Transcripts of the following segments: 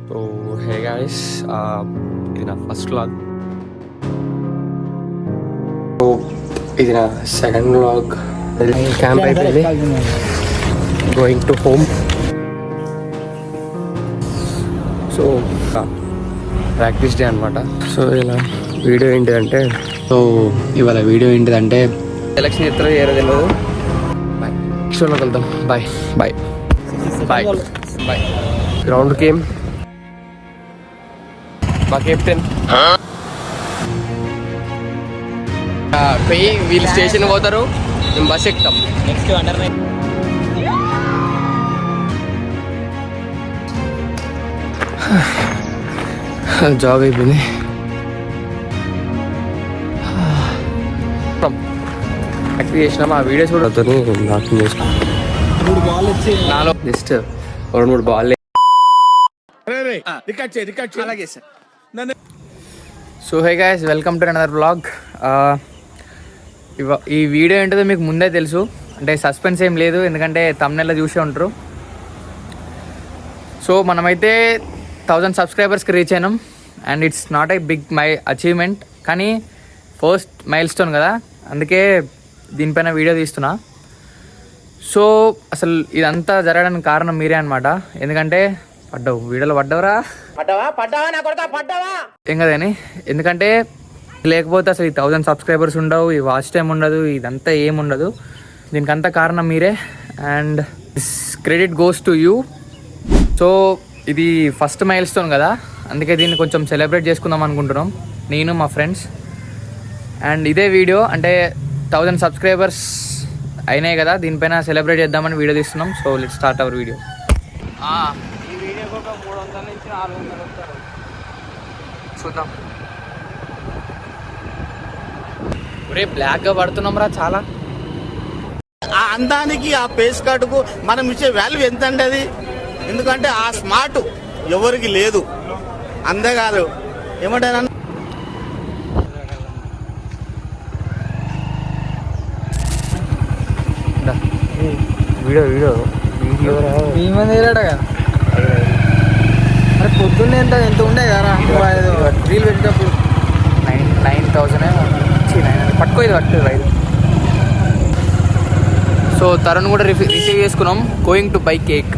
So hey guys, ఇది నా first vlog. So ఇది నా సెకండ్ వ్లాగ్. క్యాంప్ అయిపోయింది, going to home. So practice day అనమాట. సో ఇలా వీడియో ఏంటిదంటే ఇవాళ వీడియో ఏంటిదంటే సెలక్షన్ ఇద్దరు ఏరో తెలియదు. బాయ్, నెక్స్ట్ వ్లాగ్కి వెళ్దాం. Bye bye bye bye. Ground game మా కెప్టెన్ పోయి వీళ్ళు స్టేషన్ పోతారు, మేము బస్ ఎక్కుతాం. నెక్స్ట్ అండర్ జాబ్ అయిపోయింది. యాక్టివ్ చేసినాం. ఆ వీడియోస్ కూడా నాకు చేసినాం. 3 బాల్ వచ్చి నాలో just 2-3 ball. So hey guys, welcome to another vlog. ఈ వీడియో ఏంటో మీకు ముందే తెలుసు, అంటే సస్పెన్స్ ఏం లేదు, ఎందుకంటే thumbnail చూసే ఉంటారు. సో మనమైతే 1000 సబ్స్క్రైబర్స్కి రీచ్ అయినాం. And it's not a big achievement, కానీ ఫస్ట్ మైల్ స్టోన్ కదా, అందుకే దీనిపైన వీడియో తీస్తున్నా. సో అసలు ఇదంతా జరగడానికి కారణం మీరే అనమాట. ఎందుకంటే వీడియోలో పడ్డవరా ఏం కదని, ఎందుకంటే లేకపోతే అసలు ఈ 1000 సబ్స్క్రైబర్స్ ఉండవు, ఈ వాచ్ టైం ఉండదు, ఇదంతా ఏముండదు. దీనికంతా కారణం మీరే. And this credit goes to you. So ఇది ఫస్ట్ మైల్ స్టోన్ కదా, అందుకే దీన్ని కొంచెం సెలబ్రేట్ చేసుకుందాం అనుకుంటున్నాం నేను మా ఫ్రెండ్స్. అండ్ ఇదే వీడియో అంటే 1000 సబ్స్క్రైబర్స్ అయినాయి కదా, దీనిపైన సెలబ్రేట్ చేద్దామని వీడియో తీస్తున్నాం. So let's start our video. ఈ వీడియోకి ఒక 300 నుంచి 400 వస్తారు. చూద్దాం. ఒరే బ్లాక్గా పడుతున్నాం రా చాలా. ఆ అందానికి, ఆ పేస్ కార్డుకు మనం ఇచ్చే వాల్యూ ఎంత అండి అది? ఎందుకంటే ఆ స్మార్ట్ ఎవరికి లేదు. అంతేకాదు ఏమంటారు, వీడియో వీడియో వీడియో మంది వేరాడగా. అరే పొద్దున్నే ఎంత ఉండే కదా రీల్ పెట్టేటప్పుడు 9,000 పట్టుకో, ఇది పట్టుకో రైలు. సో తరుణ్ కూడా రిసీవ్ చేసుకున్నాం. Going to buy cake.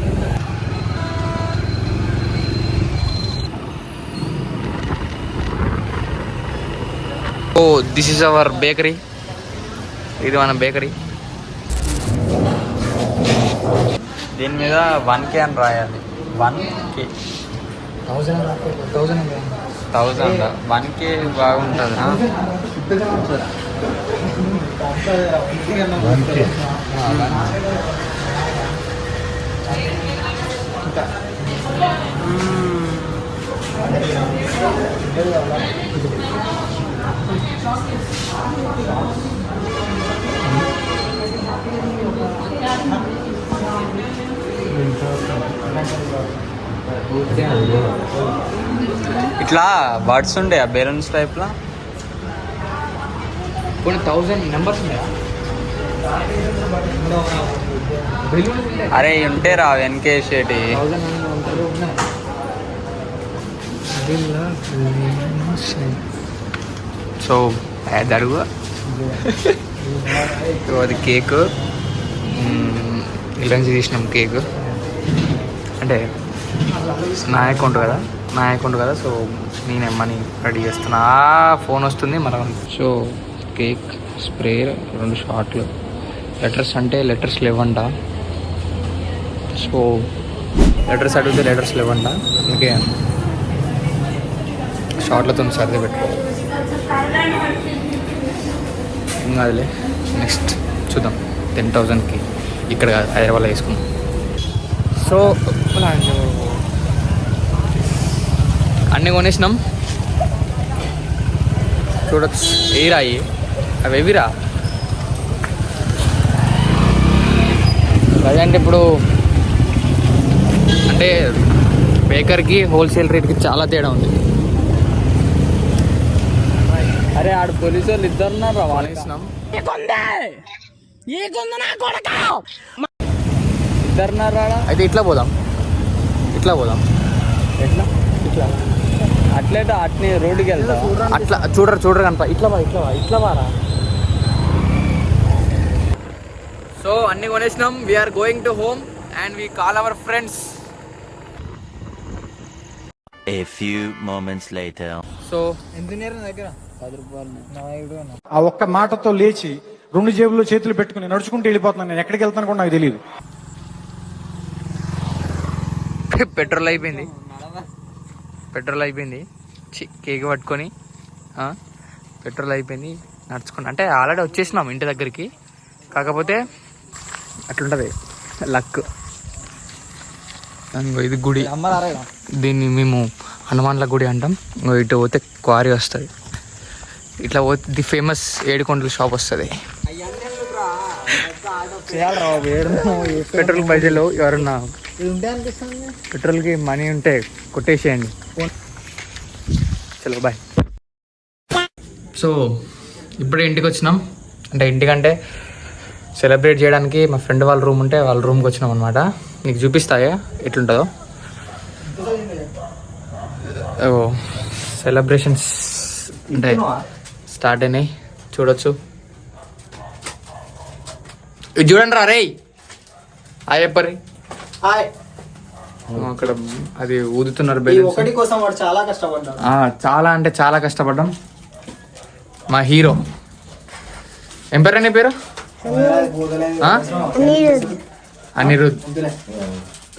Oh this is our bakery. ఇది మన బేకరీ. దీని మీద 1K అని రాయాలి. 1K 1000 1K బాగుంటుంది. ఇట్లా బర్డ్స్ ఉండే ఆ బెలూన్స్ టైప్లో కొన్ని 1000 నెంబర్స్ ఉన్నాయా? అరే ఉంటే రా వెనకేసేటి. సో అడుగు అది కేక్ ఇలా నుంచి తీసినాం. కేక్ అంటే నా అకౌంట్ కదా, సో నేను మనీ రెడీ చేస్తున్నా. ఫోన్ వస్తుంది మనం. సో కేక్, స్ప్రే, 2 షాట్లు. లెటర్స్ అంటే లెటర్స్ లేవంట. సో లెటర్స్ అడిగితే లెటర్స్ లేవంట, అందుకే షార్ట్లతో సర్ది పెట్టుకోవాలి. ఇంకా అదిలే, నెక్స్ట్ చూద్దాం. 10,000కి ఇక్కడ హైదరాబాద్లో వేసుకున్నాం. సో అన్నీ కొనేసినాం. చూడొచ్చు. ఏరా అవి ఎవిరా ప్రజెంట్ ఇప్పుడు అంటే బేకర్కి హోల్సేల్ రేట్కి చాలా తేడా ఉంది. అరే ఆడు పోలీసు వాళ్ళు 2 ఉన్నారు. కొనేసినాం. 2 ఉన్నారు. అయితే ఇట్లా పోదాం. ఎట్లా అట్లయితే అట్నే రోడ్డుకి వెళ్తా. అట్లా చూడరు కనుక ఇట్లా వారా. సో అన్ని కొనేసినాం. We are going to home and we call our friends. A few moments later. So ఆ ఒక్క మాటతో లేచి 2 జేబుల్లో చేతులు పెట్టుకుని నడుచుకుంటూ వెళ్ళిపోతున్నాను. నేను ఎక్కడికి వెళ్తాను కూడా నాకు తెలియదు. పెట్రోల్ అయిపోయింది. కేక్ పట్టుకొని పెట్రోల్ అయిపోయింది నడుచుకుని. అంటే ఆల్రెడీ వచ్చేసినాం ఇంటి దగ్గరికి, కాకపోతే అట్లుంటుంది లక్. ఇది గుడి, దీన్ని మేము హనుమాన్ల గుడి అంటాం. ఇటు పోతే క్వారీ వస్తుంది, ఇట్లా పోతే ది ఫేమస్ ఏడుకొండల షాప్ వస్తుంది. పెట్రోల్ పైసలు ఎవరన్నా పెట్రోల్కి మనీ ఉంటే కొట్టేసేయండి. చలో బాయ్. సో ఇప్పుడే ఇంటికి వచ్చినాం. అంటే ఇంటికంటే సెలబ్రేట్ చేయడానికి మా ఫ్రెండ్ వాళ్ళ రూమ్ ఉంటే వాళ్ళ రూమ్కి వచ్చినాం అనమాట. నీకు చూపిస్తాయా ఎట్లుంటుందో. సెలబ్రేషన్స్ అంటే స్టార్ట్ అయినాయి, చూడొచ్చు. ఇది చూడండి రా రే. చెప్పరి అక్కడ అది ఊదుతున్నారు. ఒకటి కోసం వాడు చాలా కష్టపడ్డాడు. చాలా అంటే చాలా కష్టపడ్డాం. మా హీరో ఏం పేరు? నీ పేరు? అనిరుద్.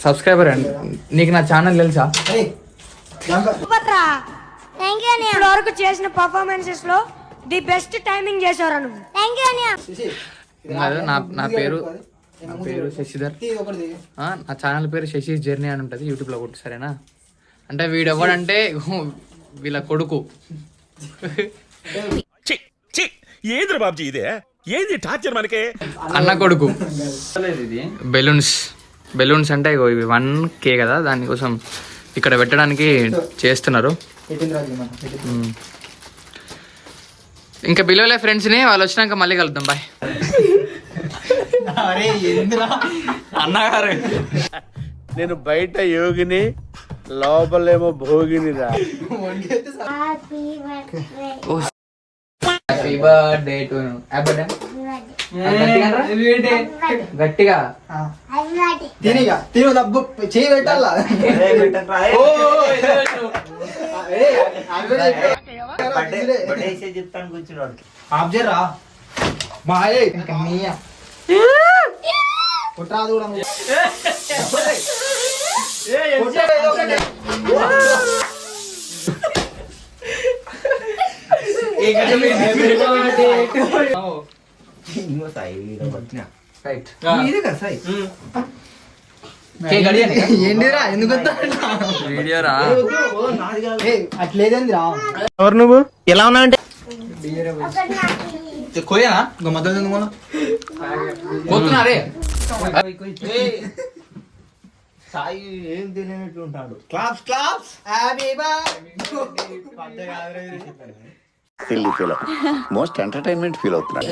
సబ్స్క్రైబర్ అండి. నీకు నా ఛానల్ తెలుసా? వరకు చేసిన పర్ఫార్మెన్సెస్ లో ది బెస్ట్ టైమింగ్ చేశారు నువ్వు. నా పేరు శశిధర్. నా ఛానల్ పేరు శశి జర్నీ అని ఉంటుంది, యూట్యూబ్లో కొట్టు సరేనా. అంటే వీడు ఎవడంటే వీళ్ళ కొడుకు. ఏంద్ర బాబ్జీ ఇదే? ఏంది టార్చర్ మనకే? అన్న కొడుకు. బెలూన్స్ అంటే ఇవి 1K కదా, దానికోసం ఇక్కడ పెట్టడానికి చేస్తున్నారు. ఇంకా పిలవలే ఫ్రెండ్స్ని, వాళ్ళు వచ్చినాక మళ్ళీ కలుద్దాం. బాయ్. అన్నగారు నేను బయట యోగిని, లోపలేమో భోగిని రా. హ్యాపీ బర్త్డే టు గట్టిగా తిను డబ్బు చేయి పెట్టాలా? చెప్తాను కూర్చున్నాడు. ఆబ్జరా మాయే పుట్రాదు కూడా ఏంటిరా ఎందుకు వీడియో రా. అట్లేదండి రా. ఎవరు నువ్వు? ఎలా ఉన్నా అంటే కోయనా మధ్యలో పోతున్నారే. సాయి ఏం తెలియనట్టు ఉంటాడు. Claps claps. Happy silly feel most entertainment feel అవుతున్నాడు.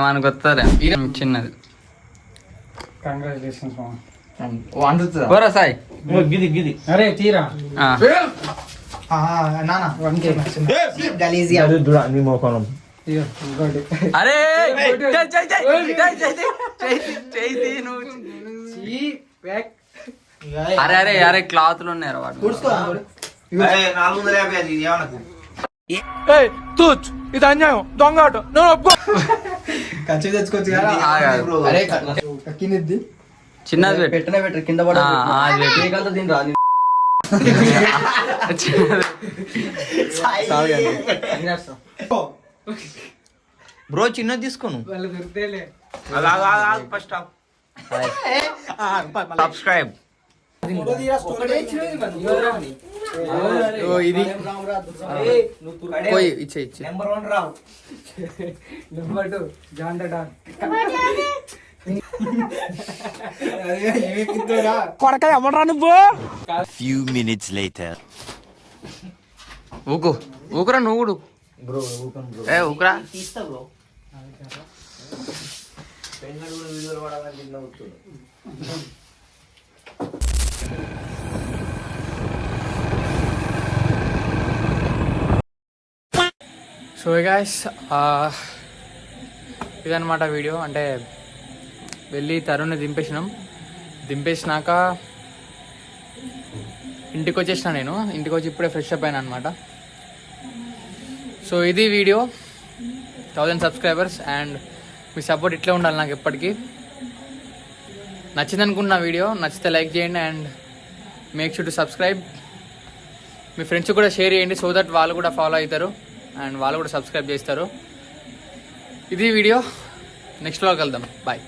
మనకు వస్తారా చిన్నది. పోరా సాయి. గిది గిది అరే తీరా నానా 1K నీ మోకోణం. అరే అరే అరే అరే క్లాత్లు ఉన్నాయి వాడు. 450 ఇది అన్యాయం, దొంగ ఆట. ఖర్చు తెచ్చుకోవచ్చు కదా. చిన్నది పెట్టనే పెట్టరు కింద పడ దీని రాదు. బ్రో చిన్నది తీసుకోను. First subscribe. ఇది పోయి ఇచ్చే నెంబర్ 1 రావు. Number 2 John the don. కొడక ఎవడరా నువ్వు? Few minutes later. ఊకురా నువ్వు కూడా. బ్రో ఊకురా. తీస్తా బ్రో. పెంగళూరు వీడియోలు పడాలని తిన్నా కూర్చోడు. సో గాయ్స్ ఇదన్నమాట వీడియో. అంటే వెళ్ళి తరుణ్ని దింపేసినాక ఇంటికి వచ్చేసిన. నేను ఇంటికి వచ్చి ఇప్పుడే ఫ్రెష్ అప్ అయినా అనమాట. సో ఇది video. 1000 subscribers and me support ఇట్లే ఉండాలి నాకు ఎప్పటికీ. నచ్చింది అనుకుంటున్నా వీడియో. నచ్చితే లైక్ చేయండి and make sure to subscribe. Me friends కూడా షేర్ చేయండి సో దట్ వాళ్ళు కూడా ఫాలో అవుతారు అండ్ వాళ్ళు కూడా సబ్స్క్రైబ్ చేస్తారు. ఇది వీడియో. నెక్స్ట్ వ్లాగ్ వెళ్దాం. బాయ్.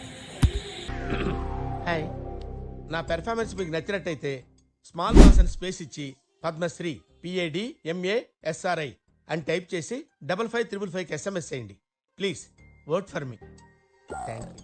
హాయ్, నా పెర్ఫార్మెన్స్ మీకు నచ్చినట్టయితే స్మాల్ బాస్ అని స్పేస్ ఇచ్చి పద్మశ్రీ PADMASRI అని టైప్ చేసి 5555కి SMS చేయండి. Please vote for me. Thank you.